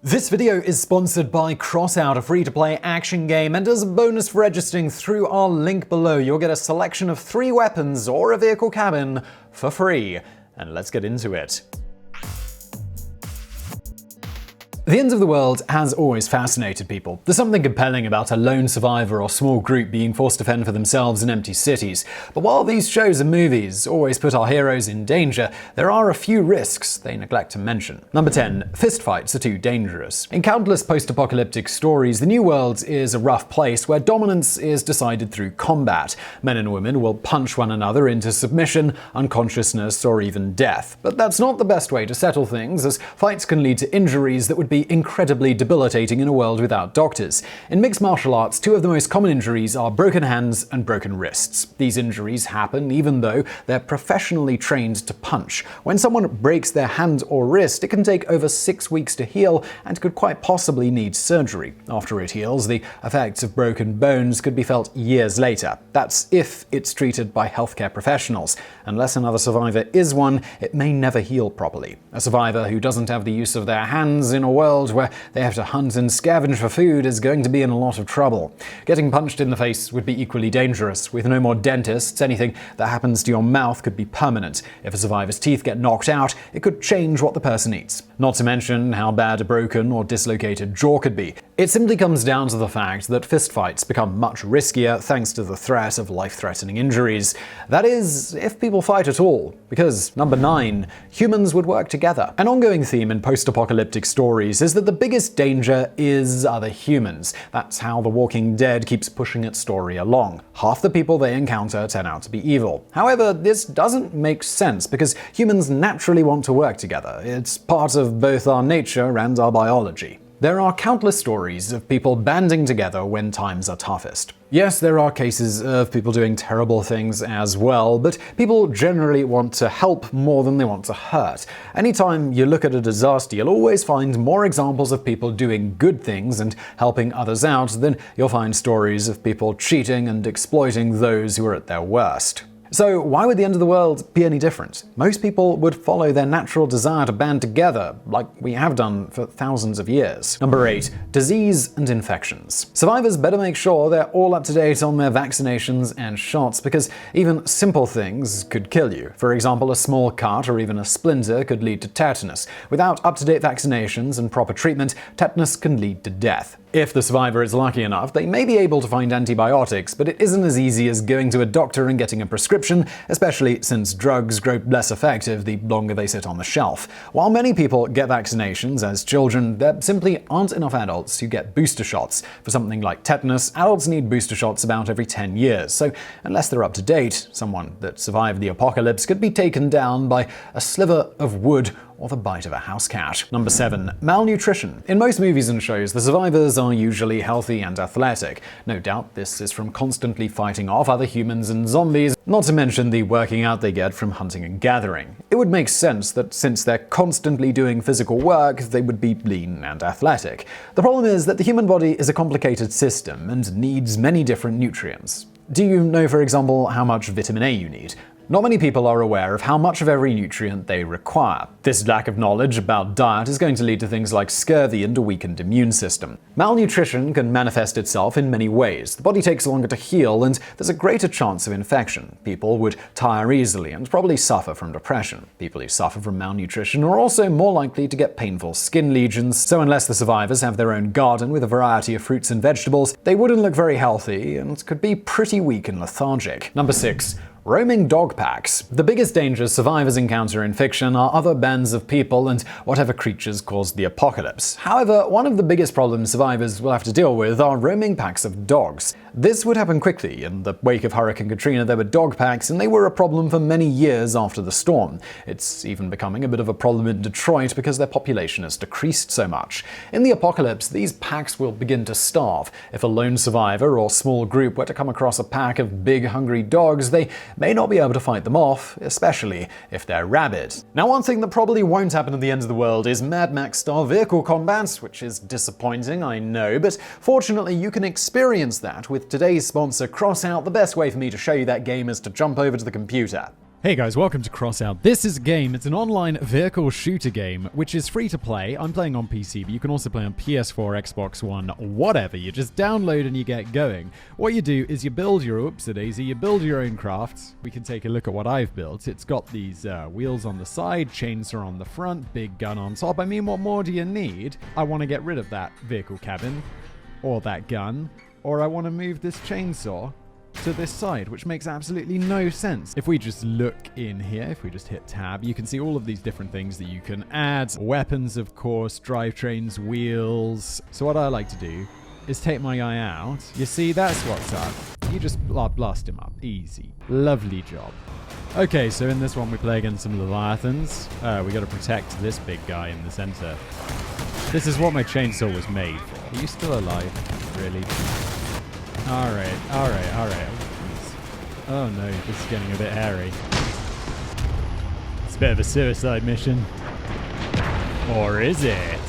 This video is sponsored by Crossout, a free-to-play action game, and as a bonus for registering through our link below, you'll get a selection of 3 weapons or a vehicle cabin for free. And let's get into it. The end of the world has always fascinated people. There's something compelling about a lone survivor or small group being forced to fend for themselves in empty cities. But while these shows and movies always put our heroes in danger, there are a few risks they neglect to mention. Number 10. Fistfights are too dangerous. In countless post-apocalyptic stories, the new world is a rough place where dominance is decided through combat. Men and women will punch one another into submission, unconsciousness, or even death. But that's not the best way to settle things, as fights can lead to injuries that would be incredibly debilitating in a world without doctors. In mixed martial arts, 2 of the most common injuries are broken hands and broken wrists. These injuries happen even though they're professionally trained to punch. When someone breaks their hand or wrist, it can take over 6 weeks to heal and could quite possibly need surgery. After it heals, the effects of broken bones could be felt years later. That's if it's treated by healthcare professionals. Unless another survivor is one, it may never heal properly. A survivor who doesn't have the use of their hands in a world where they have to hunt and scavenge for food is going to be in a lot of trouble. Getting punched in the face would be equally dangerous. With no more dentists, anything that happens to your mouth could be permanent. If a survivor's teeth get knocked out, it could change what the person eats. Not to mention how bad a broken or dislocated jaw could be. It simply comes down to the fact that fistfights become much riskier thanks to the threat of life-threatening injuries. That is, if people fight at all. Because, number 9, humans would work together. An ongoing theme in post-apocalyptic stories is that the biggest danger is other humans. That's how The Walking Dead keeps pushing its story along. Half the people they encounter turn out to be evil. However, this doesn't make sense because humans naturally want to work together. It's part of both our nature and our biology. There are countless stories of people banding together when times are toughest. Yes, there are cases of people doing terrible things as well, but people generally want to help more than they want to hurt. Anytime you look at a disaster, you'll always find more examples of people doing good things and helping others out than you'll find stories of people cheating and exploiting those who are at their worst. So why would the end of the world be any different? Most people would follow their natural desire to band together, like we have done for thousands of years. Number 8. Disease and infections. Survivors better make sure they're all up to date on their vaccinations and shots, because even simple things could kill you. For example, a small cut or even a splinter could lead to tetanus. Without up-to-date vaccinations and proper treatment, tetanus can lead to death. If the survivor is lucky enough, they may be able to find antibiotics, but it isn't as easy as going to a doctor and getting a prescription, especially since drugs grow less effective the longer they sit on the shelf. While many people get vaccinations as children, there simply aren't enough adults who get booster shots. For something like tetanus, adults need booster shots about every 10 years, so unless they're up to date, someone that survived the apocalypse could be taken down by a sliver of wood or the bite of a house cat. Number 7. Malnutrition. In most movies and shows, the survivors are usually healthy and athletic. No doubt this is from constantly fighting off other humans and zombies, not to mention the working out they get from hunting and gathering. It would make sense that since they're constantly doing physical work, they would be lean and athletic. The problem is that the human body is a complicated system and needs many different nutrients. Do you know, for example, how much vitamin A you need? Not many people are aware of how much of every nutrient they require. This lack of knowledge about diet is going to lead to things like scurvy and a weakened immune system. Malnutrition can manifest itself in many ways. The body takes longer to heal, and there's a greater chance of infection. People would tire easily and probably suffer from depression. People who suffer from malnutrition are also more likely to get painful skin lesions, so unless the survivors have their own garden with a variety of fruits and vegetables, they wouldn't look very healthy and could be pretty weak and lethargic. Number 6. Roaming dog packs. The biggest dangers survivors encounter in fiction are other bands of people and whatever creatures caused the apocalypse. However, one of the biggest problems survivors will have to deal with are roaming packs of dogs. This would happen quickly. In the wake of Hurricane Katrina, there were dog packs, and they were a problem for many years after the storm. It's even becoming a bit of a problem in Detroit because their population has decreased so much. In the apocalypse, these packs will begin to starve. If a lone survivor or small group were to come across a pack of big, hungry dogs, they may not be able to fight them off, especially if they're rabid. Now, one thing that probably won't happen at the end of the world is Mad Max-style vehicle combat, which is disappointing, I know, but fortunately you can experience that with today's sponsor, Crossout. The best way for me to show you that game is to jump over to the computer. Hey guys, welcome to Crossout. This is a game, it's an online vehicle shooter game, which is free to play. I'm playing on PC, but you can also play on PS4, Xbox One, whatever. You just download and you get going. What you do is you build your, you build your own crafts. We can take a look at what I've built. It's got these wheels on the side, chainsaw on the front, big gun on top. I mean, what more do you need? I want to get rid of that vehicle cabin, or that gun, or I want to move this chainsaw to this side, which makes absolutely no sense. If we just look in here, if we just hit tab, you can see all of these different things that you can add. Weapons, of course, drivetrains, wheels. So what I like to do is take my guy out. You see, that's what's up. You just blast him up. Easy. Lovely job. Okay, so in this one we play against some Leviathans. We gotta protect this big guy in the center. This is what my chainsaw was made for. Are you still alive? Really? Alright. Oh no, this is getting a bit hairy. It's a bit of a suicide mission. Or is it?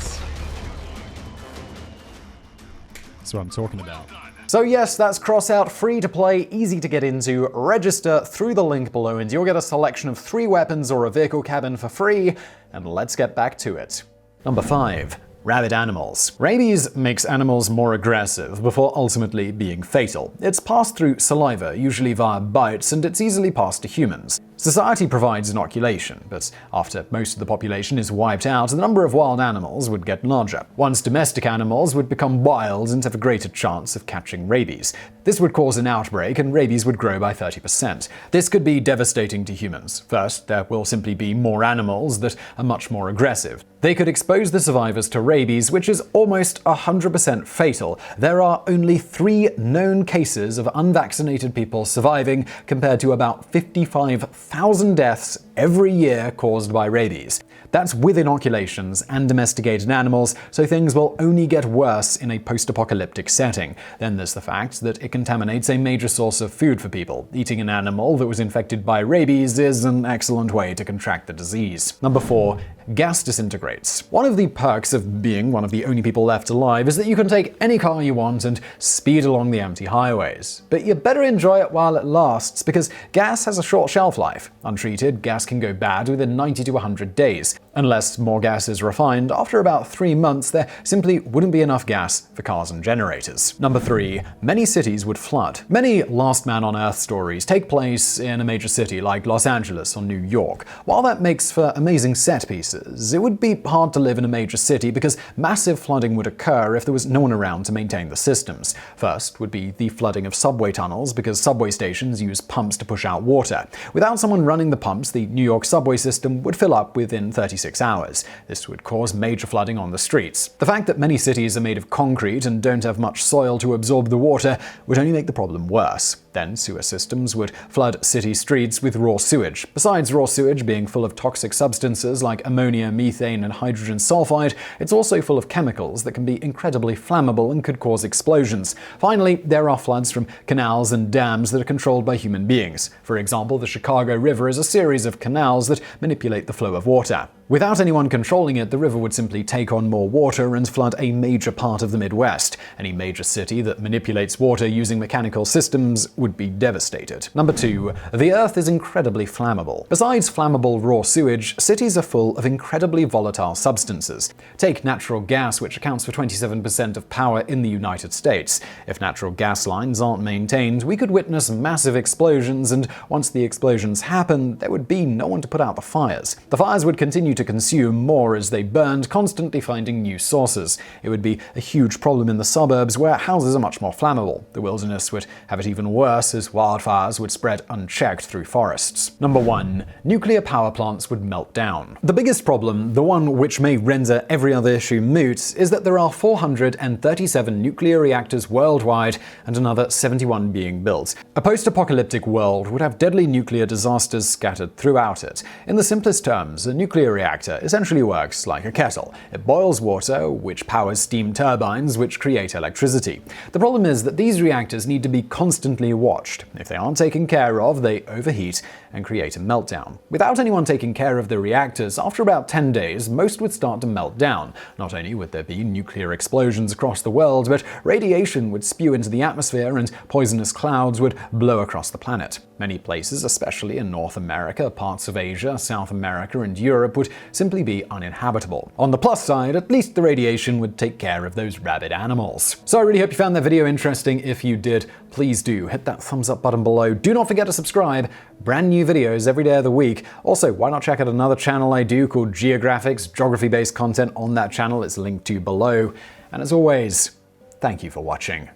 That's what I'm talking about. So yes, that's Crossout, free to play, easy to get into. Register through the link below and you'll get a selection of 3 weapons or a vehicle cabin for free. And let's get back to it. Number 5. Rabid Animals. Rabies makes animals more aggressive before ultimately being fatal. It's passed through saliva, usually via bites, and it's easily passed to humans. Society provides inoculation, but after most of the population is wiped out, the number of wild animals would get larger. Once domestic animals would become wild and have a greater chance of catching rabies. This would cause an outbreak and rabies would grow by 30%. This could be devastating to humans. First, there will simply be more animals that are much more aggressive. They could expose the survivors to rabies, which is almost 100% fatal. There are only 3 known cases of unvaccinated people surviving, compared to about 55,000 deaths every year caused by rabies. That's with inoculations and domesticated animals, so things will only get worse in a post-apocalyptic setting. Then there's the fact that it contaminates a major source of food for people. Eating an animal that was infected by rabies is an excellent way to contract the disease. Number 4. Gas disintegrates. One of the perks of being one of the only people left alive is that you can take any car you want and speed along the empty highways. But you better enjoy it while it lasts, because gas has a short shelf life. Untreated, gas can go bad within 90 to 100 days. Unless more gas is refined, after about 3 months there simply wouldn't be enough gas for cars and generators. Number 3. Many cities would flood. Many Last Man on Earth stories take place in a major city like Los Angeles or New York. While that makes for amazing set pieces, it would be hard to live in a major city because massive flooding would occur if there was no one around to maintain the systems. First would be the flooding of subway tunnels, because subway stations use pumps to push out water. Without someone running the pumps, the New York subway system would fill up within 36 hours. This would cause major flooding on the streets. The fact that many cities are made of concrete and don't have much soil to absorb the water would only make the problem worse. Then sewer systems would flood city streets with raw sewage. Besides raw sewage being full of toxic substances like ammonia, methane, and hydrogen sulfide, it's also full of chemicals that can be incredibly flammable and could cause explosions. Finally, there are floods from canals and dams that are controlled by human beings. For example, the Chicago River is a series of canals that manipulate the flow of water. Without anyone controlling it, the river would simply take on more water and flood a major part of the Midwest. Any major city that manipulates water using mechanical systems would be devastated. Number 2. The Earth is incredibly flammable. Besides flammable raw sewage, cities are full of incredibly volatile substances. Take natural gas, which accounts for 27% of power in the United States. If natural gas lines aren't maintained, we could witness massive explosions, and once the explosions happen, there would be no one to put out the fires. The fires would continue to consume more as they burned, constantly finding new sources. It would be a huge problem in the suburbs, where houses are much more flammable. The wilderness would have it even worse, as wildfires would spread unchecked through forests. Number 1. Nuclear power plants would melt down. The biggest problem, the one which may render every other issue moot, is that there are 437 nuclear reactors worldwide and another 71 being built. A post-apocalyptic world would have deadly nuclear disasters scattered throughout it. In the simplest terms, a nuclear reactor essentially works like a kettle. It boils water, which powers steam turbines, which create electricity. The problem is that these reactors need to be constantly watched. If they aren't taken care of, they overheat and create a meltdown. Without anyone taking care of the reactors, after about 10 days, most would start to melt down. Not only would there be nuclear explosions across the world, but radiation would spew into the atmosphere and poisonous clouds would blow across the planet. Many places, especially in North America, parts of Asia, South America, and Europe would simply be uninhabitable. On the plus side, at least the radiation would take care of those rabid animals. So I really hope you found that video interesting. If you did, please do hit that thumbs up button below. Do not forget to subscribe. Brand new videos every day of the week. Also, why not check out another channel I do called Geographics, geography-based content on that channel. It's linked to below. And as always, thank you for watching.